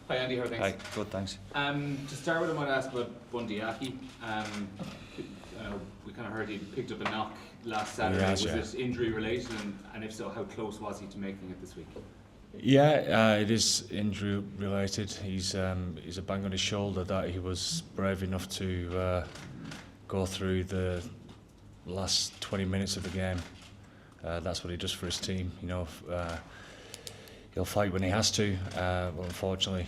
Hi Andy, how are things? Hi, good, thanks. To start with, I might ask about Bundyaki. We kind of heard he picked up a knock last Saturday. Yes, was it injury related, and if so, how close was he to making it this week? Yeah, it is injury related. He's a bang on his shoulder that he was brave enough to go through the last 20 minutes of the game. That's what he does for his team. He'll fight when he has to. But unfortunately,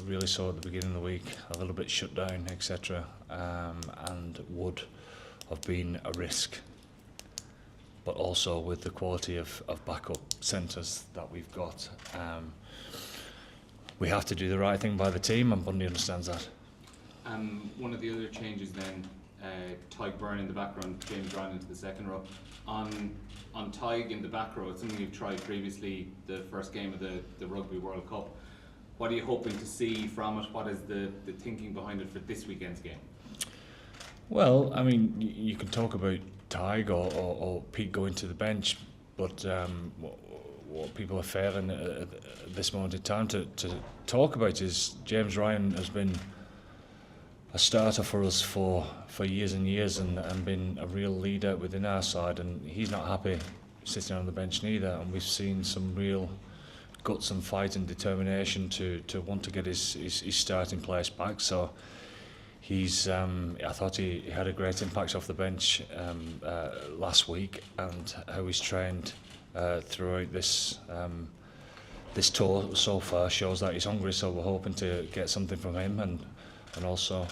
really saw at the beginning of the week, a little bit shut down, etc. And would have been a risk. But also with the quality of backup centres that we've got, we have to do the right thing by the team, and Bundy understands that. One of the other changes then, Tyg Byrne in the background, James Ryan into the second row. On Tyg in the back row, it's something you've tried previously, the first game of the Rugby World Cup. What are you hoping to see from it? What is the thinking behind it for this weekend's game? Well, I mean, you can talk about Tyg or Pete going to the bench, but what people are failing at this moment in time to talk about is James Ryan has been a starter for us for years and years and been a real leader within our side, and he's not happy sitting on the bench neither, and we've seen some real guts and fight and determination to want to get his starting place back. So he's I thought he had a great impact off the bench last week, and how he's trained throughout this tour so far shows that he's hungry, so we're hoping to get something from him, and also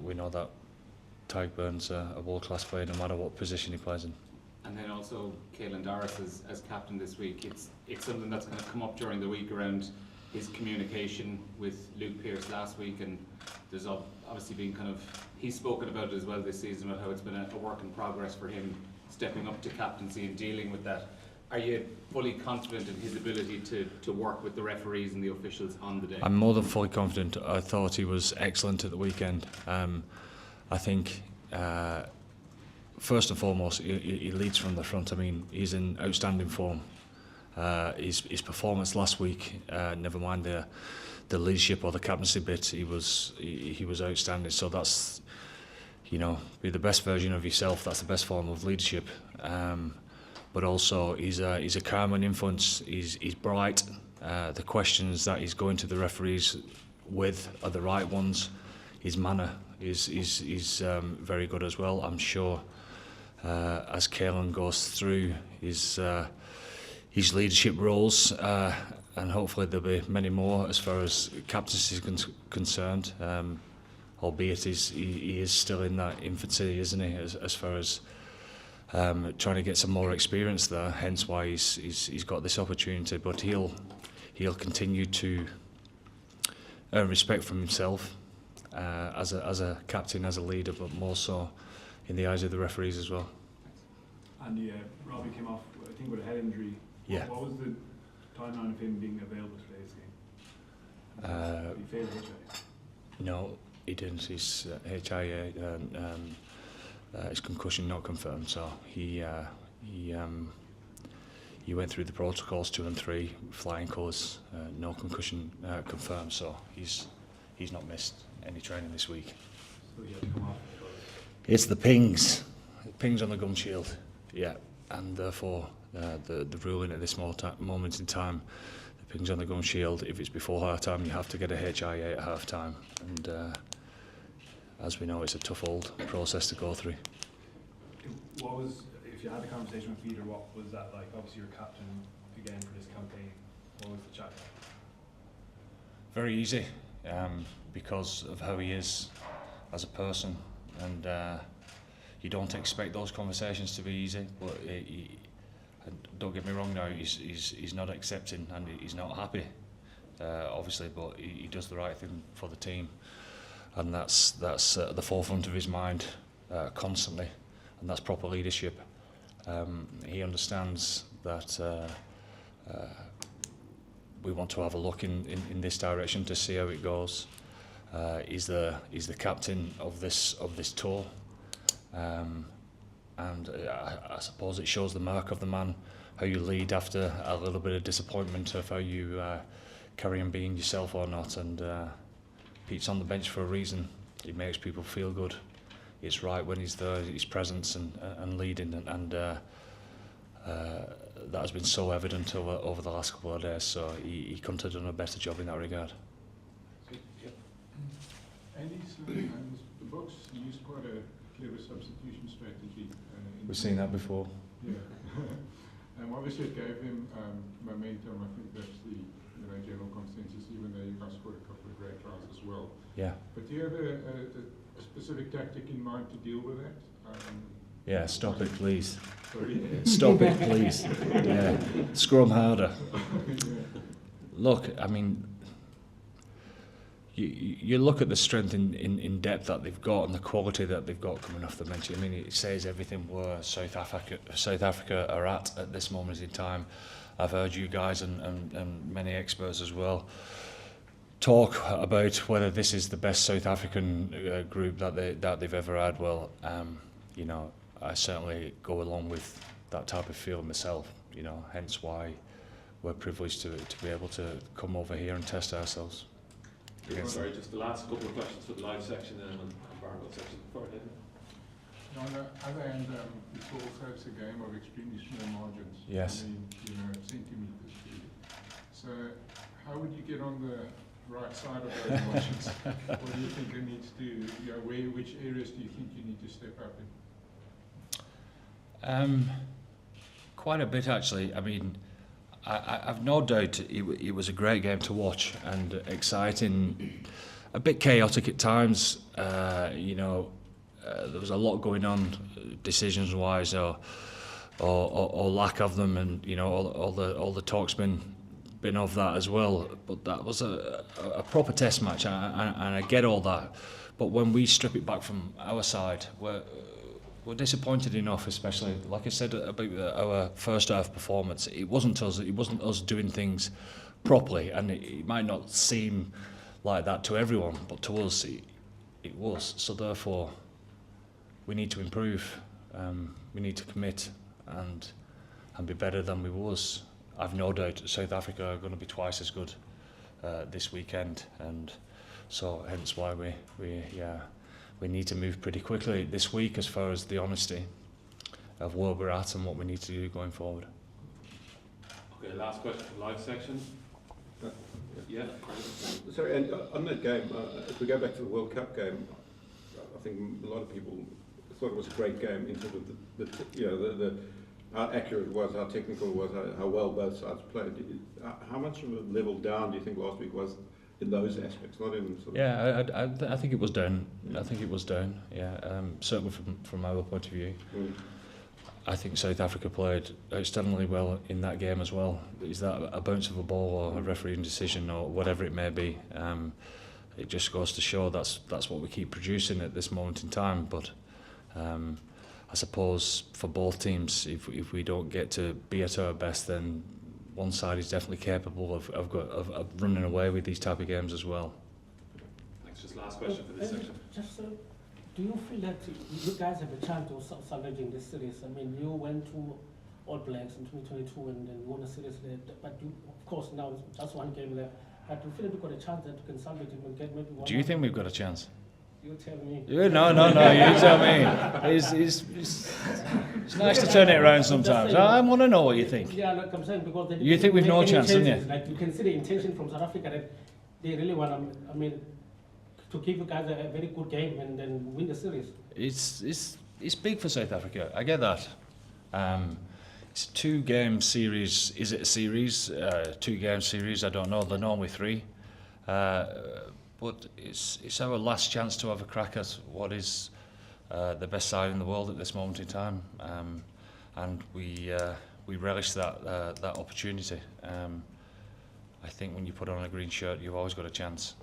we know that Tyg Byrne's a world-class player no matter what position he plays in. And then also Caelan Doris as captain this week. It's something that's going to come up during the week around his communication with Luke Pearce last week, and there's obviously been he's spoken about it as well this season, about how it's been a work in progress for him stepping up to captaincy and dealing with that. Are you fully confident in his ability to work with the referees and the officials on the day? I'm more than fully confident. I thought he was excellent at the weekend. I think first and foremost he leads from the front. I mean, he's in outstanding form. His performance last week, never mind the leadership or the captaincy bit, he was outstanding. So that's, be the best version of yourself. That's the best form of leadership. But also he's a calming influence. He's bright. The questions that he's going to the referees with are the right ones. His manner is very good as well. I'm sure as Caelan goes through his leadership roles, and hopefully there'll be many more as far as captaincy is concerned. Albeit he is still in that infancy, isn't he? As far as trying to get some more experience there, hence why he's got this opportunity. But he'll continue to earn respect from himself as a captain, as a leader, but more so in the eyes of the referees as well. And Robbie came off, I think, with a head injury. Yeah. What was the timeline of him being available for today's game? He failed HIA? No, he didn't. His HIA. His concussion not confirmed, so he went through the protocols 2 and 3, flying colours, no concussion confirmed, so he's not missed any training this week. So he had to come off? It's the pings on the gum shield, yeah, and therefore the ruling at this moment in time, the pings on the gum shield, if it's before half time, you have to get a HIA at half time, and as we know, it's a tough old process to go through. If you had a conversation with Peter, what was that like? Obviously you're captain again for this campaign. What was the chat like? Very easy, because of how he is as a person, and you don't expect those conversations to be easy, but and don't get me wrong now, he's not accepting and he's not happy, obviously, but he does the right thing for the team. And that's at the forefront of his mind constantly, and that's proper leadership. He understands that we want to have a look in this direction to see how it goes. He's the captain of this tour, and I suppose it shows the mark of the man, how you lead after a little bit of disappointment of how you carry on being yourself or not. And Pete's on the bench for a reason. He makes people feel good. It's right when he's there, his presence and leading, and that has been so evident over the last couple of days. So he couldn't have done a better job in that regard. Andy, the Boks used quite a clever substitution strategy. We've seen that before. Yeah. Obviously it gave him momentum. I think that's the general consensus, even though you guys scored a couple of great tries as well. Yeah. But do you have a specific tactic in mind to deal with that? Yeah, stop it, please. Sorry? Stop it, please. Yeah, scrum harder. Yeah. Look, I mean, you look at the strength in depth that they've got and the quality that they've got coming off the bench. I mean, it says everything where South Africa are at this moment in time. I've heard you guys and many experts as well talk about whether this is the best South African group that they've ever had. Well, you know, I certainly go along with that type of feel myself. You know, hence why we're privileged to be able to come over here and test ourselves. Sorry, just the last couple of questions for the live section and the embargo section before I did. On the other hand, it's also a game of extremely small margins. Yes. I mean, centimetres. So, how would you get on the right side of those margins? What do you think it needs to? Which areas do you think you need to step up in? Quite a bit, actually. I mean, I've no doubt it was a great game to watch and exciting, a bit chaotic at times. You know, there was a lot going on, decisions-wise, or lack of them, and you know, all the talk's been of that as well. But that was a proper test match, and I get all that. But when we strip it back from our side, we're disappointed enough, especially like I said about our first half performance. It wasn't us doing things properly, and it might not seem like that to everyone, but to us it was. So therefore, we need to improve. We need to commit and be better than we was. I've no doubt South Africa are going to be twice as good this weekend, and so hence why we need to move pretty quickly this week as far as the honesty of where we're at and what we need to do going forward. Okay, last question for the live section. Yeah. Sorry, and on that game, if we go back to the World Cup game, I think a lot of people thought it was a great game in terms of the how accurate it was, how technical it was, how well both sides played. How much of a level down do you think last week was in those aspects, not in sort of... Yeah, I think it was down. I think it was down. Yeah, certainly from our point of view. I think South Africa played outstandingly well in that game as well. Is that a bounce of a ball or a refereeing decision or whatever it may be? It just goes to show that's what we keep producing at this moment in time. But I suppose for both teams, if we don't get to be at our best, then one side is definitely capable of running away with these type of games as well. Thanks. Just last question for this section. Do you feel that you guys have a chance of salvaging this series? I mean, you went to All Blacks in 2022 and then won a series there, but you, of course, now it's just one game left. But do you feel that you've got a chance that you can salvage it and get maybe one? Do you think we've got a chance? You tell me. No, you tell me. It's nice to turn it around sometimes. I want to know what you think. Yeah, like I'm saying, because you think we've no chance, don't you? Like you can see the intention from South Africa that they really want to give you guys a very good game and then win the series. It's big for South Africa. I get that. It's a 2-game series. Is it a series? 2-game series? I don't know. They're normally 3. But it's our last chance to have a crack at what is the best side in the world at this moment in time, and we relish that opportunity. I think when you put on a green shirt, you've always got a chance.